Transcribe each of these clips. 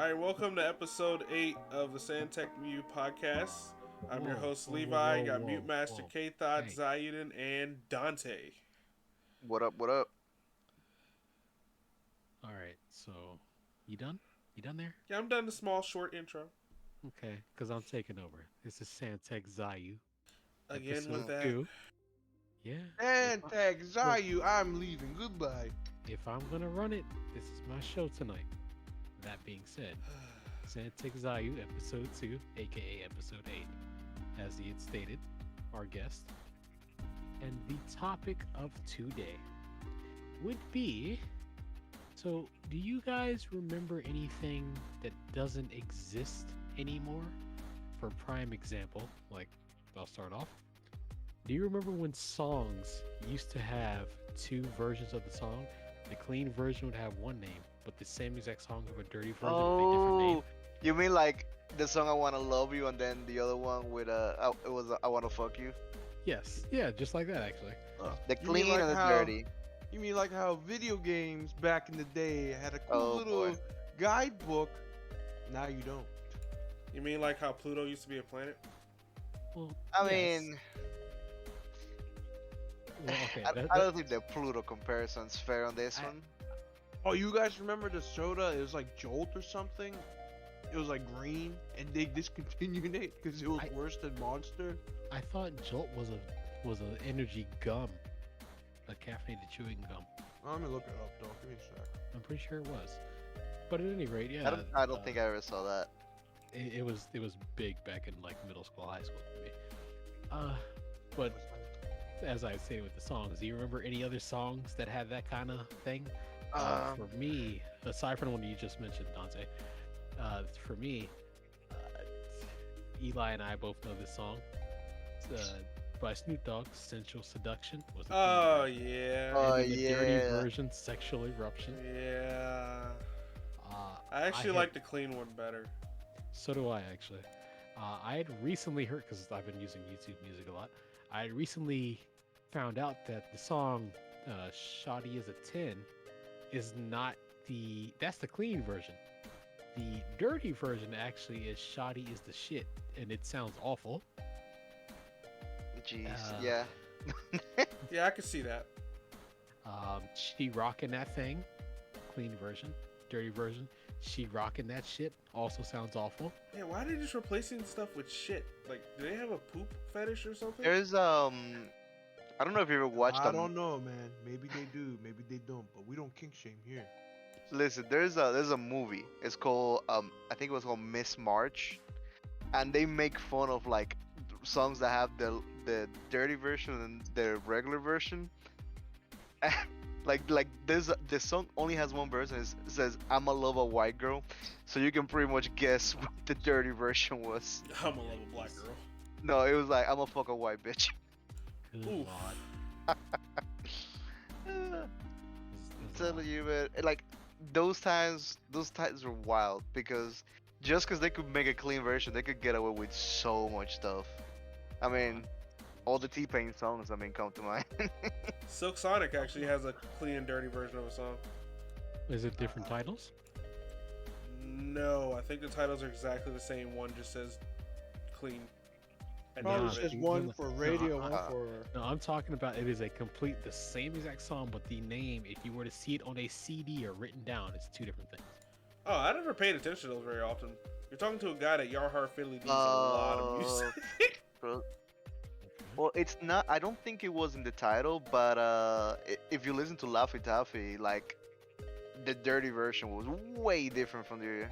All right, welcome to episode 8 of the Santec Mew podcast. I'm your host Levi. Got Mute Master K Thought, Hey, Xiyuden, and Dante. What up? What up? all right. So, you done? You done there? Yeah, I'm done the small short intro. Okay, because I'm taking over. This is Santec Zayu, Again episode with that. two. Yeah. If And I, tag look, Zayu, I'm leaving. Goodbye. if I'm gonna run it, this is my show tonight. That being said, Santec Zayu, episode two, aka episode 8, as he had stated, our guest, and the topic of today would be. So, do you guys remember anything that doesn't exist anymore? For prime example, like I'll start off. Do you remember when songs used to have two versions of the song? The clean version would have one name, but the same exact song of a dirty version with a different name. Oh, you mean like the song "I Wanna Love You" and then the other one with it was "I Wanna Fuck You." Yes, yeah, just like that actually. The You mean clean like and the how- dirty. You mean like how video games back in the day had a cool Oh, little boy. guidebook? Now you don't. You mean like how Pluto used to be a planet? Well, I yes. mean, Well, okay, I don't think the Pluto comparison's fair on this I- one. Oh, you guys remember the soda? It was like Jolt or something. It was like green, and they discontinued it because it was I- worse than Monster. I thought Jolt was an energy gum, a caffeinated chewing gum. Let me look it up, though. Give me a sec. I'm pretty sure it was. But at any rate, yeah. I don't think I ever saw that. it was big back in like middle school, high school for me. But as I stated with the songs, do you remember any other songs that had that kind of thing? For me, aside from the one you just mentioned, Dante, for me, Eli and I both know this song. It's, by Snoop Dogg, "Sensual Seduction" was the Oh, clean version. yeah. Oh, And then the dirty yeah. version, "Sexual Eruption." Yeah. Uh, I actually had- like the clean one better. So do I actually. I had recently heard, because I've been using YouTube Music a lot. I had recently found out that the song "Shoddy is a 10" is not that's the clean version. The dirty version actually is "Shoddy is the shit," and it sounds awful. Jeez, Uh, yeah. Yeah, I could see that. She rocking that thing, clean version. Dirty version, she rocking that shit, also sounds awful. Yeah, why are they just replacing stuff with shit? Like, do they have a poop fetish or something? There's I don't know if you ever watched I don't know, man. Maybe they do, maybe they don't. But we don't kink shame here. Listen, there's a movie. It's called I think it was called Miss March, and they make fun of like songs that have the dirty version and the regular version. like the song only has one verse and it says "I'ma love a white girl," so you can pretty much guess what the dirty version was. I'm gonna love a black girl. No, it was like "I'ma fuck a white bitch." Good Oof. lord. I'm This is telling you, man, like those times were wild because just because they could make a clean version, they could get away with so much stuff. I mean, all the T-Pain songs, I mean, come to mind. Silk Sonic actually has a clean and dirty version of a song. Is it different titles? No, I think the titles are exactly the same. One just says clean. And Probably dirty. just you- one you- for no, radio, I- one for. No, I'm talking about it is the same exact song, but the name, if you were to see it on a CD or written down, it's two different things. Oh, I never paid attention to those very often. You're talking to a guy that Yarhar Fiddly needs a lot of music. Bro. Well, it's not. I don't think it was in the title, but if you listen to Laffy Taffy, like the dirty version was way different from the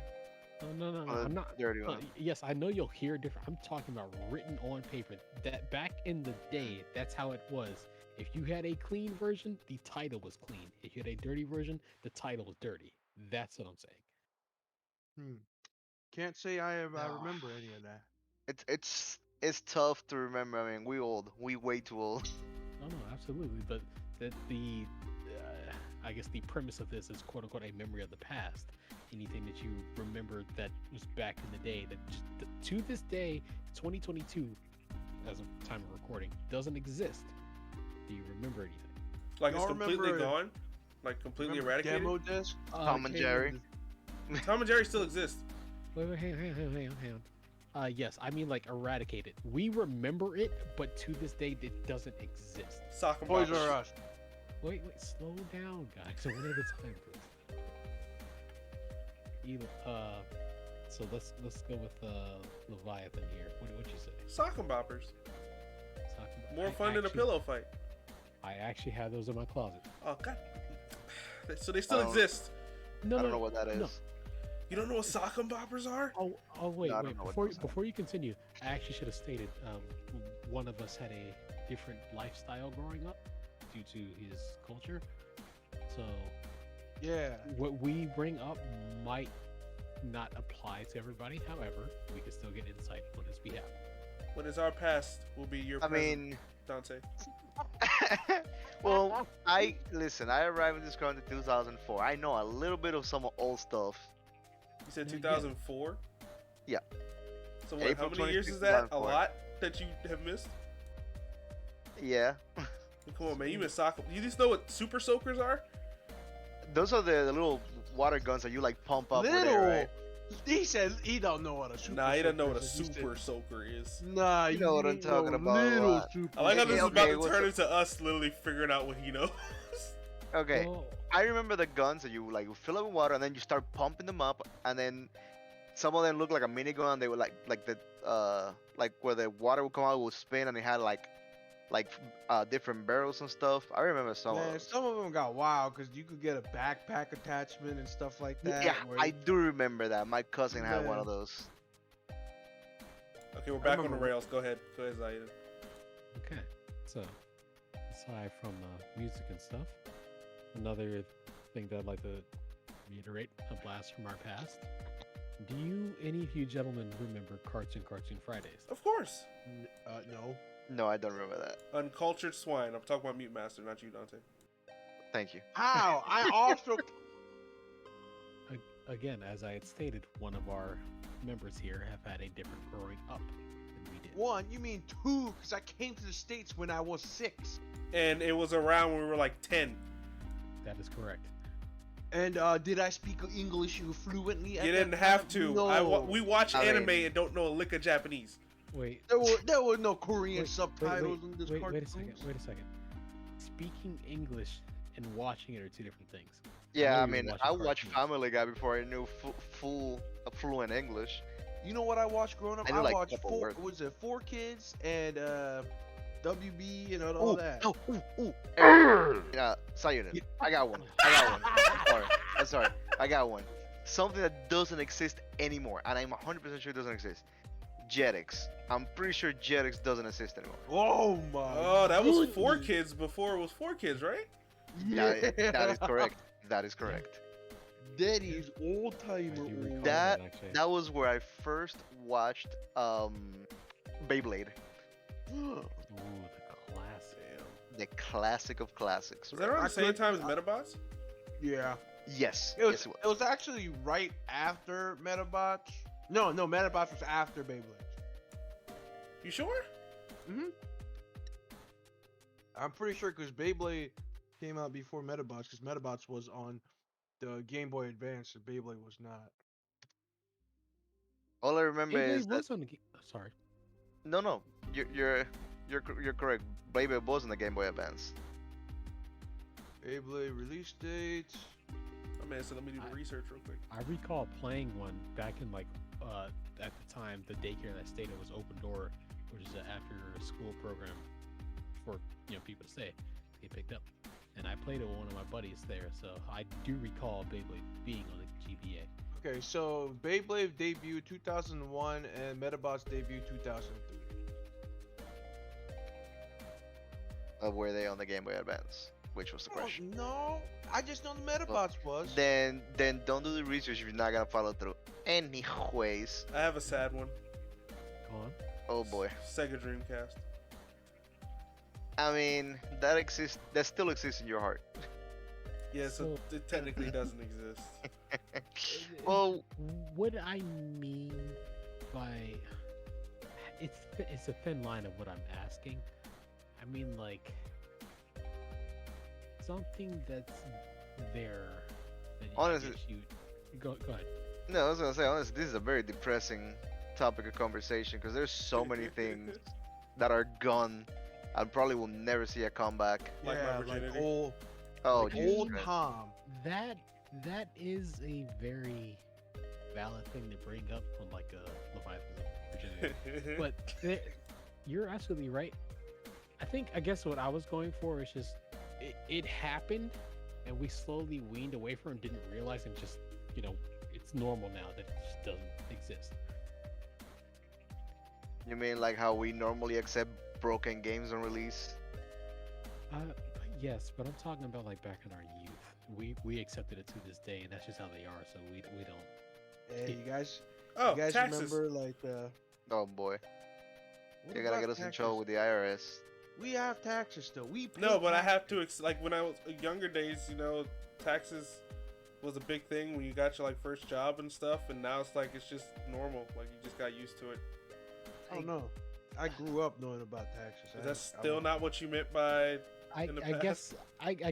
No, Uh, I'm not. dirty one. Yes, I know you'll hear different. I'm talking about written on paper. That back in the day, that's how it was. If you had a clean version, the title was clean. If you had a dirty version, the title was dirty. That's what I'm saying. Can't say I No. remember any of that. It's tough to remember. I mean, we way too old. No, absolutely. But the I guess the premise of this is quote unquote a memory of the past. Anything that you remember that was back in the day that just, to this day, 2022, as of time of recording, doesn't exist. Do you remember anything? Like it's Y'all completely remember- gone? Like completely Remember eradicated? Demo disc. Tom and Came in Jerry. Tom and Jerry still exist. Wait, hang on. Yes, I mean like eradicate it. We remember it, but to this day, it doesn't exist. Sock and Toys Boppers. R Us. Wait, slow down, guys. So one at a time, please. So let's go with Leviathan here. What'd you say? Sock and Boppers. Talking- More I fun than a actually- pillow fight. I actually have those in my closet. Oh god. So they still Oh. exist. No, I don't know what that is. no. You don't know what sock and boppers are? Wait, No, I don't wait. know what Before those are. before you continue, I actually should have stated one of us had a different lifestyle growing up due to his culture. So Yeah. what we bring up might not apply to everybody. However, we can still get insight on his behalf. When it's our past, will be your I present, mean, Dante. well, I arrived in this country in 2004. I know a little bit of some old stuff. You said Yeah, yeah. 2004? Yeah. So what, April how many years 26th, is that? A 2004. lot that you have missed? Yeah, Come on, man. You missed soccer. You just know what super soakers are? those are the little water guns that you like pump up with Little. air, right? He said he don't know what a super. Nah, he doesn't know what a soaker is. He said- super soaker is. Nah, You know what I'm ain't talking no about, Little super. I like how Okay, this is okay, about what's to turn up? into us literally figuring out what he knows. Okay, Oh, I remember the guns that you like fill up with water and then you start pumping them up, and then some of them look like a minigun. And they were like the like where the water would come out, would spin, and it had like different barrels and stuff. I remember some of Man, those. some of them got wild because you could get a backpack attachment and stuff like that. Yeah, where I you- do remember that. My cousin had one Yeah. of those. Okay, we're back on the remember- rails. Go ahead, Zayden. okay. So, aside from music and stuff, another thing that I'd like to reiterate, a blast from our past. Do any of you gentlemen remember Cartoon Fridays? Of course. No. No, I don't remember that. Uncultured swine. I'm talking about Mute Master, not you, Dante. Thank you. How? I also. Again, as I had stated, one of our members here have had a different growing up than we did. One, you mean two? Because I came to the States when I was 6. And it was around when we were like 10. That is correct. And did I speak English fluently? At You that didn't have time? to. No. We watch I anime mean- and don't know a lick of Japanese. Wait. There were no Korean Wait, subtitles in this cartoon. wait a second. Speaking English and watching it are two different things. Yeah, know I you mean, watch I a watched cartoon. Family Guy before I knew fluent English. You know what I watched growing up? I knew, like, watched couple four. words. Was it 4Kids and WB and all that? Yeah, Xiyuden. Yeah. I got one. I'm sorry. I got one. Something that doesn't exist anymore, and I'm 100% sure it doesn't exist. Jetix. I'm pretty sure Jetix doesn't exist anymore. Oh my! Oh, that was goodness. 4Kids before it was 4Kids, right? That is correct. That is correct. Daddy's old I timer. do recall old. That- actually. That was where I first watched Beyblade, Ooh, the classic. Damn. the classic of classics. Was that around I the same could- time as Metabots? Yeah. Yes. It was, Yes, it was. it was actually right after Metabots. No, Metabots was after Beyblade. You sure? I'm pretty sure because Beyblade came out before Metabots, because Metabots was on the Game Boy Advance and Beyblade was not. All I remember is Beyblade that was on the game. Sorry. no, you're correct. Beyblade was on the Game Boy Advance. Beyblade release date. Oh man, so let me do the research real quick. I recall playing one back in like at the time the daycare that I stayed at was Open Door, which is an after school program for people to stay to get picked up. And I played it with one of my buddies there, so I do recall Beyblade being on the GBA. Okay, so Beyblade debuted 2001 and Metabots debuted 2003. Were they on the Game Boy Advance? Which was the question. No, I just know the Metabots was. Then don't do the research if you're not gonna follow through. Anyways, I have a sad one. Go on. oh boy. Sega Dreamcast. I mean, that exists. That still exists in your heart. Yeah, so So- it technically doesn't exist. Well, What I mean by it's a thin line of what I'm asking. I mean like something that's there that Honestly- you go ahead. No, I was gonna say honestly, this is a very depressing topic of conversation because there's so many things that are gone and probably will never see a comeback. Like my Yeah, like virginity. Oh, like Jesus old Christ. Tom. That that is a very valid thing to bring up on like a Leviathan's virginity. But you're absolutely right. I guess what I was going for is just it happened, and we slowly weaned away from it, didn't realize, and just it's normal now that it just doesn't exist. You mean like how we normally accept broken games on release? Yes, but I'm talking about like back in our youth. We accepted it to this day, and that's just how they are. So we don't. Hey, you guys Oh, you guys taxes. remember like Oh boy, what you're gonna about get us in taxes? trouble with the IRS. We have taxes still. We pay No, but I have taxes. to like when I was younger days, taxes was a big thing when you got your like first job and stuff, and now it's like it's just normal. Like you just got used to it. I don't know. I grew up knowing about taxes. Is that still not what you meant by? I, in the I past? guess I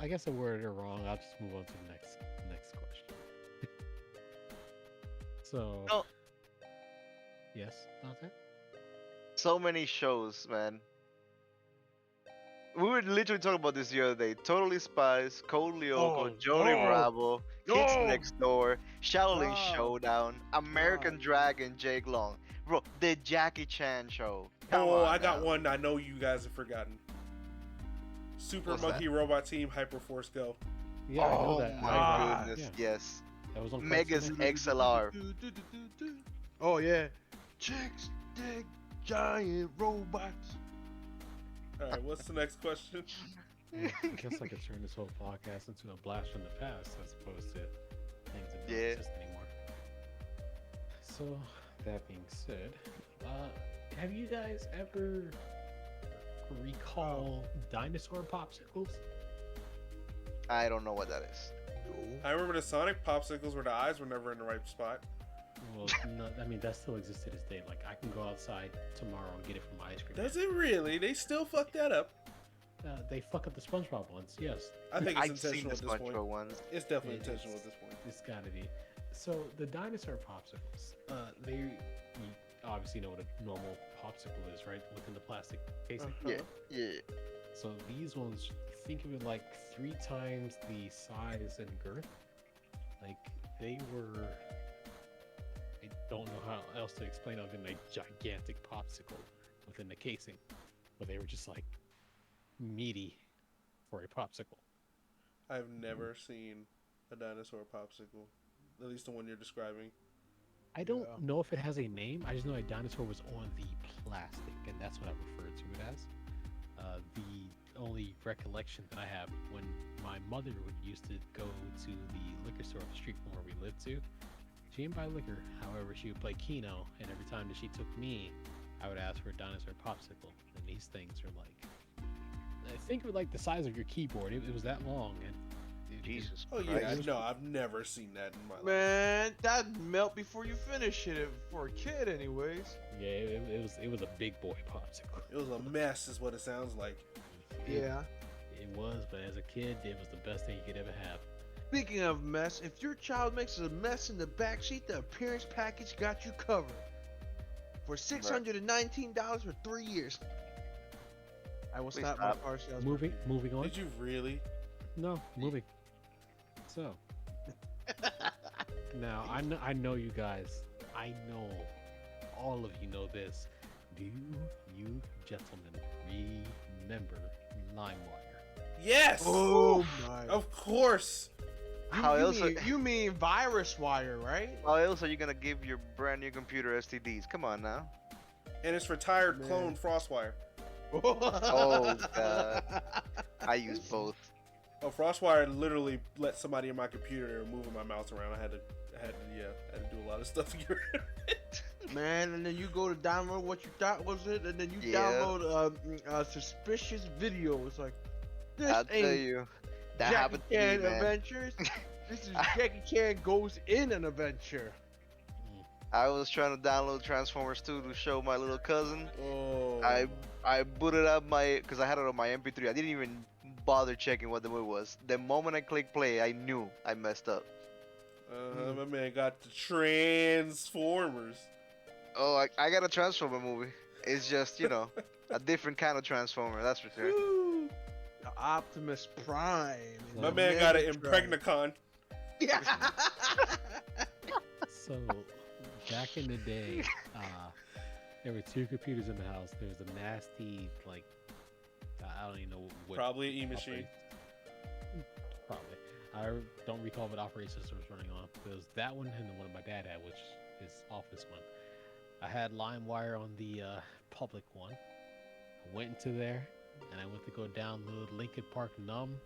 guess I worded it wrong. I'll just move on to the next question. So Oh. yes, Dante? So many shows, man. We were literally talking about this the other day. Totally Spies, Code Lyoko, Oh, Johnny no. Bravo, Kids No. Next Door, Shaolin No. Showdown, American God. Dragon, Jake Long. Bro, the Jackie Chan show. Come Oh, on I got now. one. I know you guys have forgotten. Super What's Monkey Robot Team Hyperforce Go. Yeah, I know Oh that. my God. goodness, Yeah, yes. that was on Megas Cartoon Network. XLR. Oh yeah. Chicks dig giant robots. All right, what's the next question? Yeah, I guess I could turn this whole podcast into a blast from the past as opposed to things that don't Yeah. exist anymore. So, that being said, have you guys ever recall dinosaur popsicles? I don't know what that is. I remember the Sonic popsicles where the eyes were never in the right spot. Well, no, I mean that still exists to this day. Like I can go outside tomorrow and get it from ice cream. Does it really? They still fuck that up. They fuck up the SpongeBob ones. Yes, I think it's I've seen intentional the at this point. SpongeBob ones. It's definitely It's- intentional at this point. it's gotta be. So the dinosaur popsicles, you obviously know what a normal popsicle is, right? Within the plastic casing. Yeah, yeah. So these ones, think of it like 3 times the size and girth. Like they were. I don't know how else to explain other than a gigantic popsicle within the casing, but they were just like meaty for a popsicle. I've never seen a dinosaur popsicle. At least the one you're describing. I don't Yeah. know if it has a name. I just know a dinosaur was on the plastic, and that's what I referred to it as. The only recollection that I have when my mother would used to go to the liquor store up the street from where we lived to, she didn't buy liquor. However, she would play Keno, and every time that she took me, I would ask for a dinosaur popsicle. And these things are like, I think of it like the size of your keyboard. It was that long, and Jesus Oh Christ. yeah, no, I've never seen that in my life. Man, that'd melt before you finish it for a kid, anyways. yeah, it was a big boy popsicle. It was a mess, is what it sounds like. Yeah. It was, but as a kid, it was the best thing you could ever have. Speaking of mess, if your child makes a mess in the backseat, the appearance package got you covered. For $619 for 3 years. I will Please stop my stop. car salesman. Moving on. Did you really? No, moving. So now I know you guys. I know all of you know this. Do you gentlemen remember LimeWire? Yes. Oh my. Of course. How else? You mean virus wire, right? How else are you gonna give your brand new computer STDs? Come on now. And it's retired Man. clone Frostwire. Oh god. I use both. Oh, Frostwire literally let somebody in my computer moving my mouse around. I had to do a lot of stuff to get rid of it. Man, and then you go to download what you thought was it, and then you Yeah. download a suspicious video. It's like, this I'll tell ain't you, that Jackie happened to Chan me, man. Adventures. This is Jackie Chan goes in an adventure. I was trying to download Transformers 2 to show my little cousin. Oh. I booted up because I had it on my MP3. I didn't even bother checking what the movie was. The moment I clicked play, I knew I messed up. My man got the Transformers. Oh, I got a Transformer movie. It's just, a different kind of Transformer, that's for sure. Woo. The Optimus Prime. and My the man got an Megatron. Impregnicon. Yeah. So, back in the day, there were two computers in the house. There was a nasty, like, I don't even know what. Probably an E-machine. Probably. I don't recall what operating system was running on. There was that one and the one my dad had, which is office one. I had LimeWire on the public one. I went into there and I went to go download Linkin Park Numb,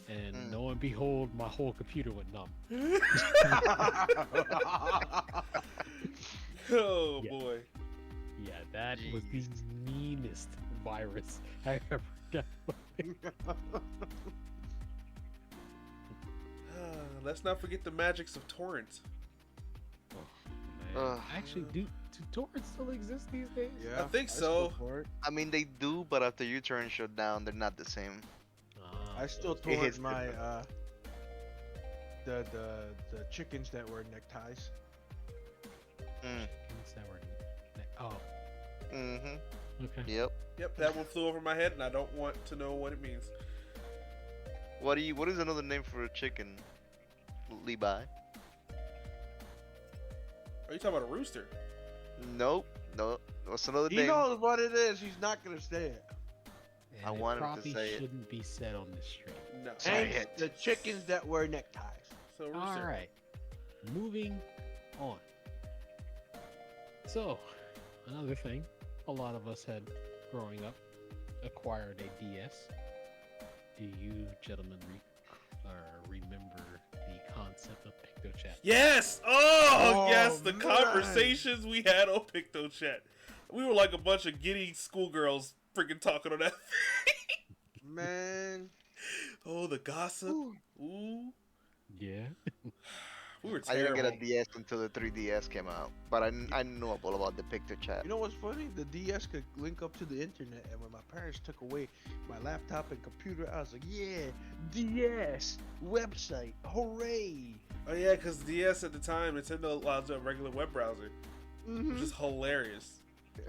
and lo and behold, my whole computer went numb. Oh Yeah. boy. Yeah, that was the meanest virus I ever got. Let's not forget the magics of torrents. Man. Actually, do torrents still exist these days? Yeah, I think still so. torrent. I mean, they do, but after U-turn shut down, they're not the same. I still those- torrent hits my the chickens that wear neckties. chickens that were- Oh, Mm-hmm. okay. Yep. Yep, that one flew over my head, and I don't want to know what it means. What is another name for a chicken? Levi? Are you talking about a rooster? Nope. No. What's another He name? knows what it is. He's not gonna say it. And I it wanted to probably say it. shouldn't be said on this stream. No. Say And it. the chickens that wear neckties. So rooster. All right, moving on. So, another thing a lot of us had growing up acquired a DS. Do you gentlemen remember the concept of PictoChat? Yes! Oh, Oh, yes! The man. conversations we had on PictoChat. We were like a bunch of giddy schoolgirls freaking talking on that. Man. Oh, the gossip. Ooh. Yeah. We were I didn't terrible. get a DS until the 3DS came out, but I knew all about the picture chat. You know what's funny? The DS could link up to the internet, and when my parents took away my laptop and computer, I was like, yeah, DS, website, hooray! Oh, yeah, because DS at the time, Nintendo allowed a regular web browser, which is hilarious.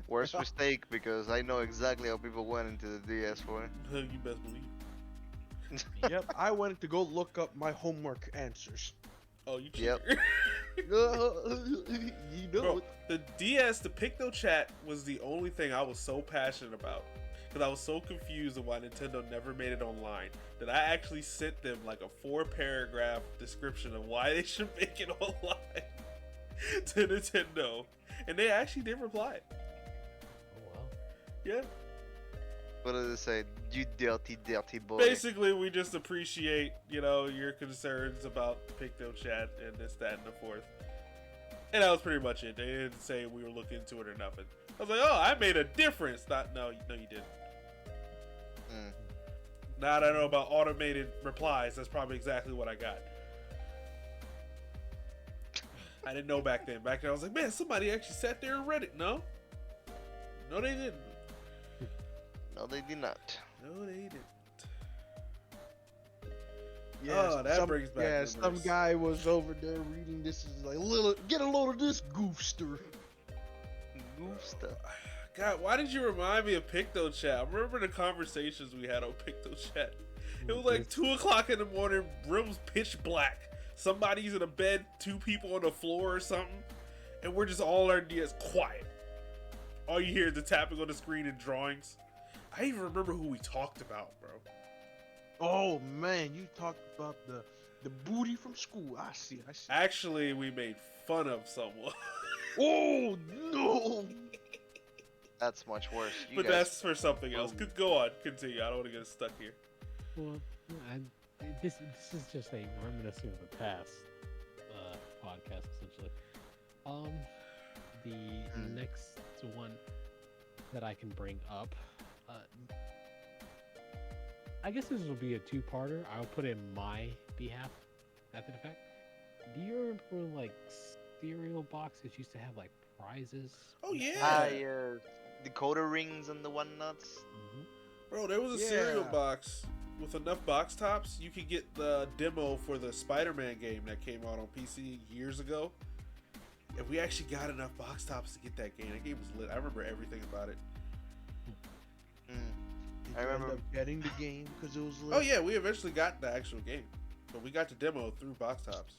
Worst mistake, because I know exactly how people went into the DS for it. You best believe. Yep, I wanted to go look up my homework answers. Oh, you cheater. Yep. You know Bro, it. the DS, the PictoChat was the only thing I was so passionate about. Because I was so confused of why Nintendo never made it online that I actually sent them like a 4-paragraph description of why they should make it online to Nintendo. And they actually did reply. Oh well. Yeah. What does it say? You dirty, dirty boy. Basically, we just appreciate, your concerns about PictoChat and this, that, and the fourth. And that was pretty much it. They didn't say we were looking into it or nothing. I was like, oh, I made a difference. No, you didn't. Now that I know about automated replies, that's probably exactly what I got. I didn't know back then. Back then, I was like, man, somebody actually sat there and read it. No, they didn't. No, they did not. No, they didn't. Yeah, that brings back Yeah, memories. some guy was over there reading this. Is like, get a load of this goofster. Goof stuff. God, why did you remind me of PictoChat? I remember the conversations we had on PictoChat. It was like 2 o'clock in the morning, room's pitch black. Somebody's in a bed, 2 people on the floor or something, and we're just all our DS quiet. All you hear is the tapping on the screen and drawings. I even remember who we talked about, bro. Oh man, you talked about the booty from school. I see. Actually, we made fun of someone. Oh no! That's much worse. You But guys, that's for something else. Go on, continue. I don't want to get stuck here. Well, this is just a reminiscing of the past podcast, essentially. The next one that I can bring up, I guess this will be a 2-parter. I'll put in my behalf after the fact. Do you remember when, like, cereal boxes used to have like prizes? Oh yeah, decoder rings and the whatnots. bro. There was a cereal Yeah. box with enough box tops, you could get the demo for the Spider-Man game that came out on PC years ago. And we actually got enough box tops to get that game. That game was lit. I remember everything about it. Mm. Did I you end remember- up getting the game because it was lit? Oh yeah, we eventually got the actual game, but we got the demo through box tops.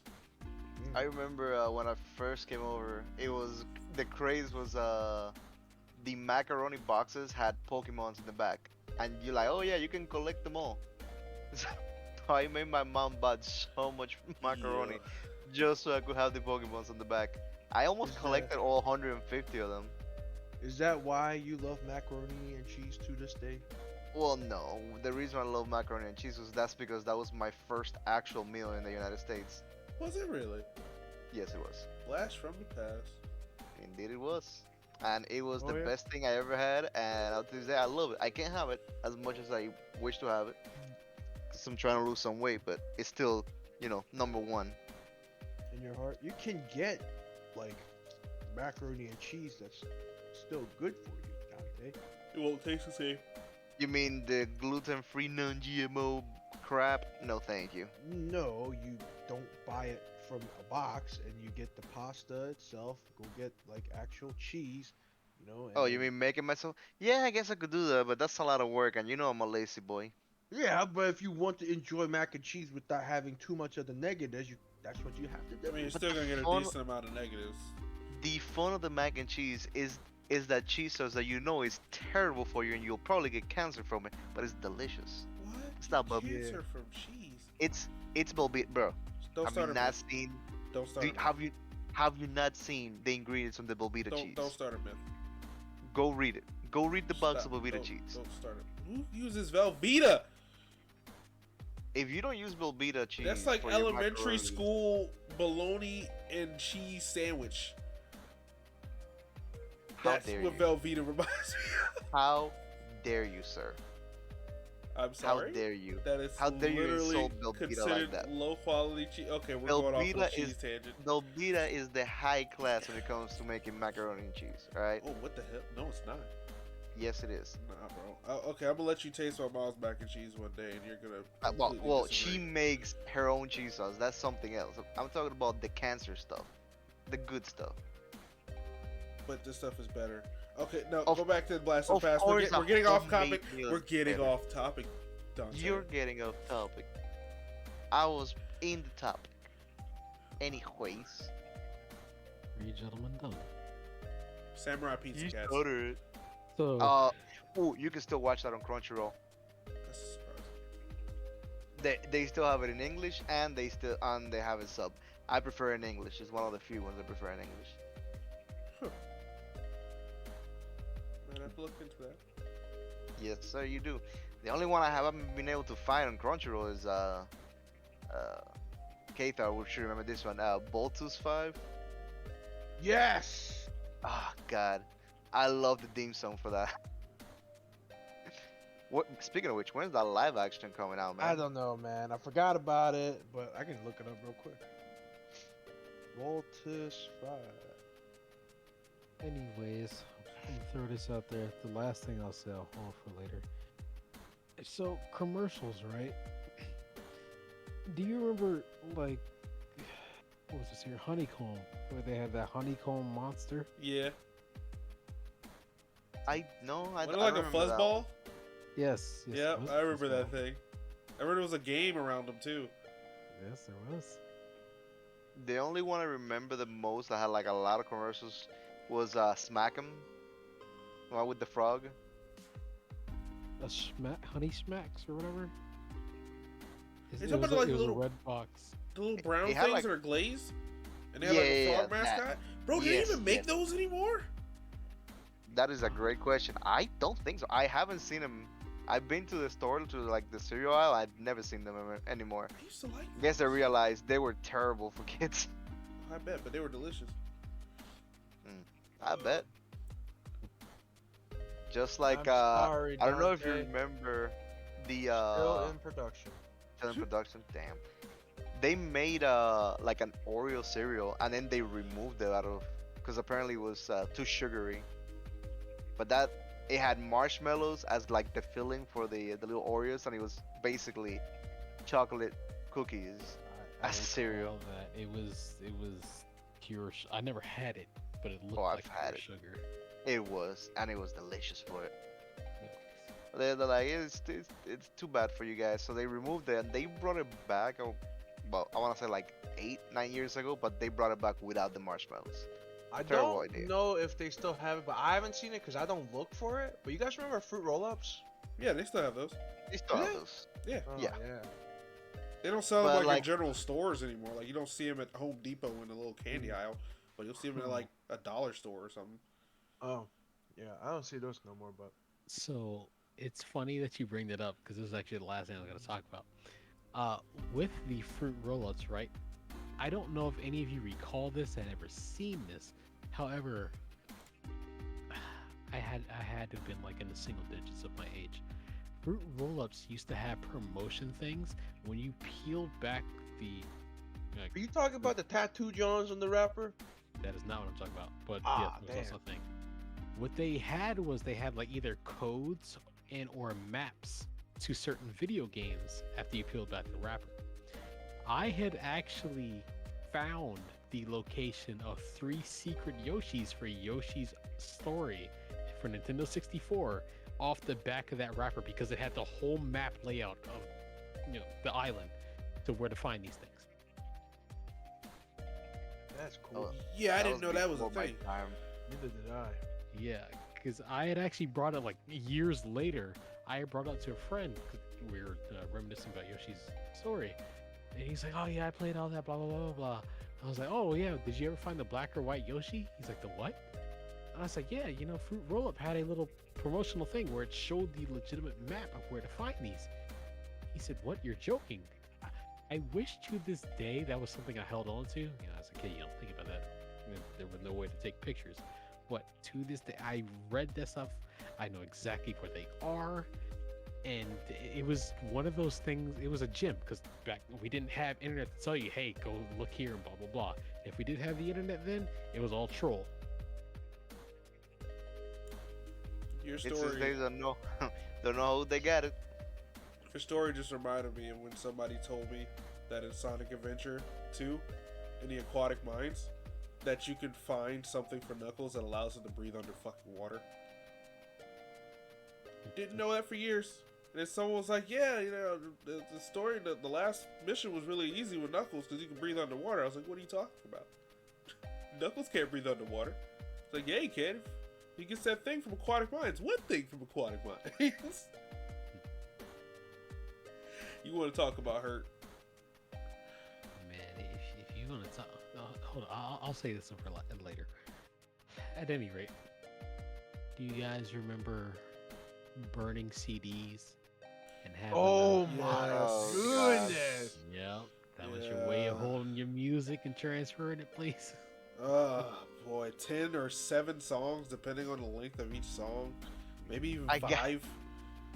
I remember when I first came over, it was the craze was the macaroni boxes had Pokemons in the back, and you're like, oh yeah, you can collect them all. So I made my mom buy so much macaroni just so I could have the Pokemons on the back. I almost Is that- collected all 150 of them. Is that why you love macaroni and cheese to this day? Well, no, the reason I love macaroni and cheese was that's because that was my first actual meal in the United States. Was it really? Yes, it was. Blast from the past. Indeed, it was. And it was Oh, the yeah? best thing I ever had, and up to this day, I love it. I can't have it as much as I wish to have it, because I'm trying to lose some weight, but it's still, number one. In your heart, you can get like macaroni and cheese that's still good for you, Dante. It won't taste the same. You mean the gluten-free, non-GMO crap? No, thank you. No, you don't buy it from a box and you get the pasta itself. Go get like actual cheese, Oh, and you then- mean making myself? Yeah, I guess I could do that, but that's a lot of work, and I'm a lazy boy. Yeah, but if you want to enjoy mac and cheese without having too much of the negatives, that's what you have to do. I mean, you're But still gonna get a fun- decent amount of negatives. The fun of the mac and cheese is that cheese sauce that is terrible for you and you'll probably get cancer from it, but it's delicious. What? It's not You bub- cancer from cheese. It's Belbit, bro. Don't Have start you a not myth. seen? Don't start a myth. Have you not seen the ingredients on the Belbita cheese? Don't start a myth. Go read it. Go read the box Stop. of Belbita Don't- cheese. Don't start it. Who uses Velveeta? If you don't use Belbita cheese, That's like for your elementary macaroni- school bologna and cheese sandwich. How That's dare what you? Velveeta reminds me of. How dare you, sir? I'm How sorry. dare you? That is how dare you literally insult Velveeta like considered that? low quality cheese. Okay, we're going off on a Velveeta cheese is- tangent. Velveeta is the high class when it comes to making macaroni and cheese. All right? Oh, what the hell? No, it's not. Yes, it is. Nah, bro. Okay, I'm gonna let you taste my mom's mac and cheese one day, and you're gonna. Well, completely she disagree. makes her own cheese sauce. That's something else. I'm talking about the cancer stuff, the good stuff. But this stuff is better. Okay, no, Of- go back to the blast from of past. course We're a getting off homemade topic. meal We're is getting better. off topic. Dante. You're getting off topic. I was in the topic. Anyways, Three gentlemen done. Samurai Pizza Cats. stuttered. So Oh, you can still watch that on Crunchyroll. That's a surprise. They still have it in English and they have it sub. I prefer in English. It's one of the few ones I prefer in English. Man, I have to look into that. Yes, sir, you do. The only one I haven't been able to find on Crunchyroll is Keita, we should remember this one. Boltus 5. Yes. Ah, God, I love the theme song for that. What? Speaking of which, when's that live action coming out, man? I don't know, man. I forgot about it, but I can look it up real quick. Voltus 5. anyways, I'm gonna throw this out there. The last thing I'll say, I'll hold for later. So commercials, right? Do you remember like what was this here? Honeycomb, where they had that honeycomb monster? Yeah. I know. I Wasn't don't it like a remember that fuzzball? one. Yes. yes Yeah, it was I remember that Fuzzball. thing. I remember there was a game around them too. Yes, there was. The only one I remember the most that had like a lot of commercials was Smack'em, the one with the frog. A honey smacks or whatever. You're It talking was, about, like, it was little- a red box. The little brown It had, things like- that are glazed, and they have like a Yeah, frog that. mascot. Bro, do they Yes, even make yes. those anymore? That is a great question. I don't think so. I haven't seen them. I've been to the store to like the cereal aisle. I've never seen them anymore. I used to like them. Guess I realized they were terrible for kids. I bet, but they were delicious. I bet. Just like I'm sorry, I don't know if you Dante. remember the Still in production. film production. Damn. They made like an Oreo cereal and then they removed it out of because apparently it was too sugary. But it had marshmallows as like the filling for the little Oreos, and it was basically chocolate cookies I as a cereal. recall that it was pure. I never had it, but it looked Oh, I've like had pure it. sugar. And it was delicious for it. Yeah. They're like, it's too bad for you guys. So they removed it and they brought it back. Oh, well, I want to say like 8, 9 years ago, but they brought it back without the marshmallows. I Terrible don't idea. know if they still have it, but I haven't seen it because I don't look for it. But you guys remember fruit roll-ups? Yeah, they still have those. They still Do have they? those. Yeah, Oh, Yeah. yeah. they don't sell them But like, like, in general stores anymore. Like you don't see them at Home Depot in the little candy aisle, but you'll see them at like a dollar store or something. Oh, yeah. I don't see those no more, but So it's funny that you bring that up because this is actually the last thing I was going to talk about. With the fruit roll-ups, right? I don't know if any of you recall this and ever seen this. However, I had to have been like in the single digits of my age. Fruit roll-ups used to have promotion things when you peeled back the. are you talking about the tattoo Johns on the wrapper? That is not what I'm talking about. But Ah, yes, that's also a thing. What they had was they had like either codes and or maps to certain video games after you peeled back the wrapper. I had actually found the location of 3 secret Yoshis for Yoshi's Story for Nintendo 64 off the back of that wrapper because it had the whole map layout of the island to where to find these things. That's cool. Oh, Yeah, I didn't know that was a before my thing. time. Neither did I. Yeah, because I had actually brought it like years later. I had brought it up to a friend 'cause we were reminiscing about Yoshi's Story, and he's like, "Oh yeah, I played all that, blah blah blah blah blah." I was like, "Oh yeah, did you ever find the black or white Yoshi?" He's like, "The what?" And I was like, "Yeah, Fruit Roll Up had a little promotional thing where it showed the legitimate map of where to find these." He said, "What? You're joking?" I wish to this day that was something I held on to. As a kid, you don't think about that. There was no way to take pictures. But to this day, I read that stuff. I know exactly where they are. And it was one of those things. It was a gym because back we didn't have internet to tell you, hey, go look here and blah, blah, blah. If we did have the internet then, it was all troll. Your It's just story, they don't know, don't know how they got it. your story just reminded me of when somebody told me that in Sonic Adventure 2, in the aquatic mines, that you could find something for Knuckles that allows him to breathe under fucking water. Didn't know that for years. And then someone was like, yeah, the story, the last mission was really easy with Knuckles because you can breathe underwater. I was like, what are you talking about? Knuckles can't breathe underwater. It's like, yeah, he can. He gets that thing from aquatic mines. What thing from aquatic mines? You want to talk about hurt? Man, if you want to talk, hold on, I'll say this one for later. At any rate, do you guys remember burning CDs and having Oh them? my Yes. goodness! Yep, that was your way of Yeah. holding your music and transferring it, please. Oh boy, 10 or 7 songs depending on the length of each song. Maybe even I got- 5.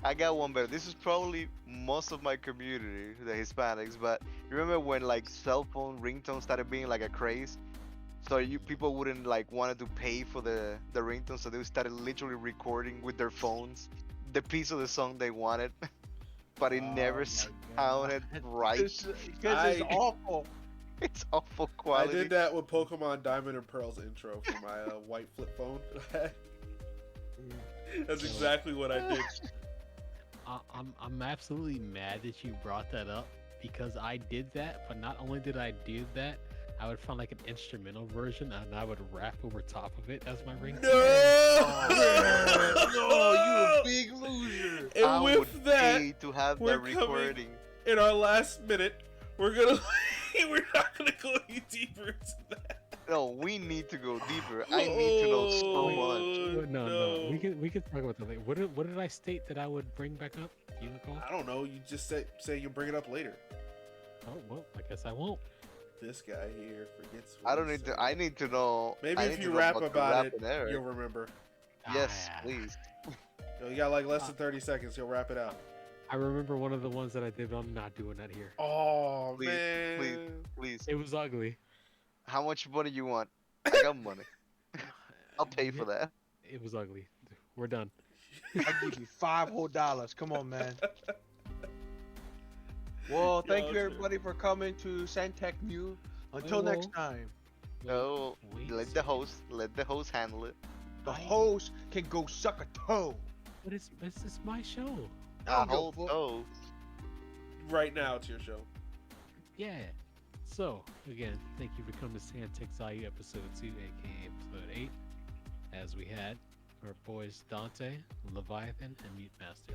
I got one better. This is probably most of my community, the Hispanics, but you remember when like cell phone ringtones started being like a craze? So people wouldn't like wanted to pay for the ringtone, so they started literally recording with their phones the piece of the song they wanted, but it never sounded right. Because it's I- awful. It's awful I quality. did that with Pokemon Diamond and Pearl's intro for my white flip phone. That's exactly what I did. I'm absolutely mad that you brought that up because I did that, but not only did I do that, I would find like an instrumental version and I would rap over top of it as my ringtone. No, you a big loser. And I would with that, pay to have we're that recording. in our last minute, we're not gonna go any deeper into that. No, we need to go deeper. I need to know so much. Oh, Well, no, we can talk about that later. What did I state that I would bring back up? Do you recall? I don't know. You just say you'll bring it up later. Oh well, I guess I won't. This guy here forgets. What I don't he need to. said. I need to know. Maybe I if need you to know rap the about rap it, and lyric. you'll remember. Yes, Ah, please. You got like less than 30 seconds. You'll wrap it out. I remember one of the ones that I did, but I'm not doing that here. Oh Please, man. Please. It was ugly. How much money you want? I got money. I'll pay for that. It was ugly. We're done. I give you $5 whole. Come on, man. Well, thank Yo, you everybody for coming to Santec View. Until Whoa, next time, Oh, wait a let second. the host handle it. the I- host can go suck a toe. But it's just my show. I A don't give whole a fuck. toe. Right now, it's your show. Yeah. So again, thank you for coming to Santex's IU episode 2, aka episode 8. As we had our boys Dante, Leviathan, and Mute Master.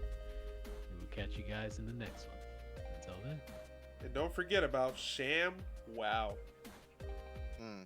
We will catch you guys in the next one. Until then. And don't forget about Sham Wow. Mm.